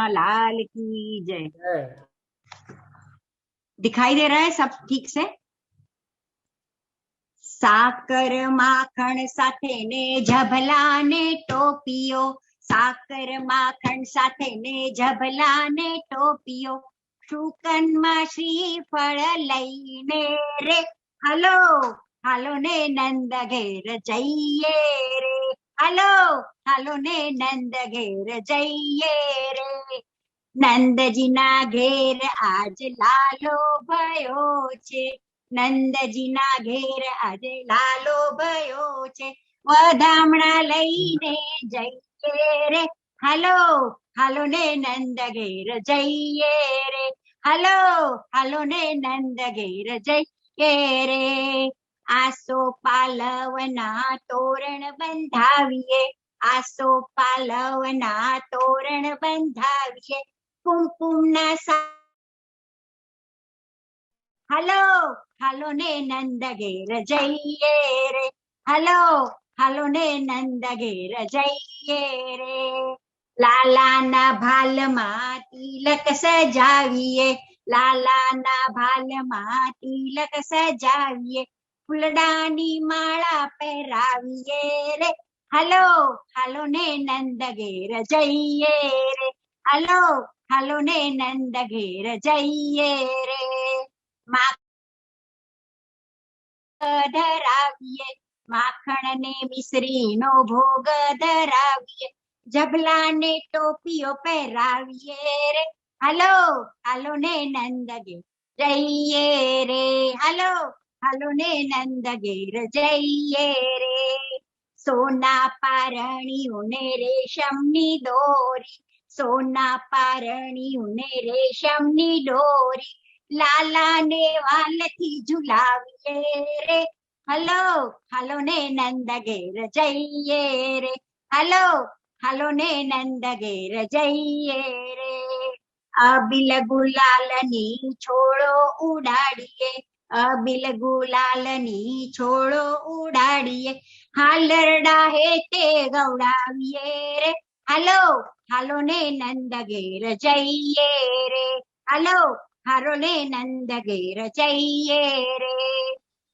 लाल की जय। जय। दिखाई दे रहा है सब ठीक से? साकर माखण साथे ने झबला ने टोपियो, साकर माखण साथे ने झबला ने टोपियो, શુકન માં શ્રીફળ લઈને રે, હલો હાલો ને નંદ ઘેર જઈએ રે, હલો હાલો ને નંદ ઘેર જઈએ રે, નંદજીના ઘેર આજ લાલો ભયો છે, નંદજીના ઘેર આજે લાલો ભયો છે, વધામણા લઈને જઈએ રે, હાલો હાલો ને નંદ ઘેર જઈએ રે, હાલો હાલો ને નંદ ઘેર જઈએ રે, આસો પાલવના તોરણ બંધાવીએ, આસો પાલવના તોરણ બંધાવીએ, કુમકુમના હાલો હાલો ને નંદ ઘેર જઈએ રે, હાલો હાલો ને નંદ ઘેર જઈએ રે, લાલાના ભાલમાં તિલક સજાવીએ, લાલાના ભાલમાં તિલક સજાવીએ, ફૂલડાની માળા પહેરાવીએ રે, હાલો હાલો ને નંદ ઘેર જઈએ રે, હાલો હાલો ને નંદ ઘેર જઈએ રે, ધરાવીએ, માખણ ને મિશ્રી નો ભોગ ધરાવીએ, જબલા ને ટોપીઓ પહેરાવીએ રે, હાલો હાલો ને નંદ ઘેર જઈએ રે, હાલો હાલો ને નંદ ઘેર જઈએ રે, સોના પારણીઓ ને રેશમની દોરી, સોના પારણીઓ ને રેશમની દોરી, લાલા ને વાલથી ઝુલાવીએ રે, હલો હાલો ને નંદ ઘેર જઈએ રે, હલો હાલો ને નંદ ઘેર જઈએ રે, અબિલ ગુલાલની છોડો ઉડાડીએ, અબિલ ગુલાલની છોડો ઉડાડીએ, હાલરડા હેતે ગવડાવીએ રે, હાલો હાલો ને નંદ ઘેર જઈએ રે, હાલો હાલો ને નંદ ઘેર જઈએ રે,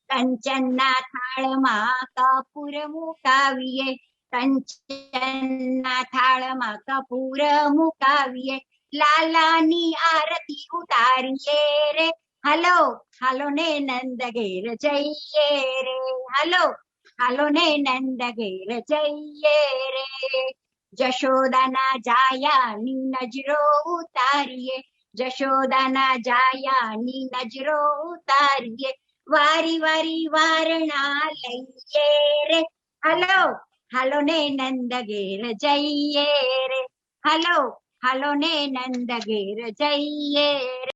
કંચનના થાળમાં કપૂર મુકાવીએ, કંચનના થાળમાં કપૂર મુકાવીએ, લાલાની આરતી ઉતારીએ રે, હાલો હાલો ને નંદ ઘેર જઈએ રે, હાલો હાલો ને નંદ ઘેર જઈએ રે, જશોદાના જાયાની નજરો ઉતારીએ, જશોદાના જાયાની નજરો ઉતારીએ, વારી વારી વારણા લઈએ રે, હાલો હાલો ને નંદ ઘેર જઈએ રે, હાલો હાલો ને નંદ ઘેર જઈએ રે.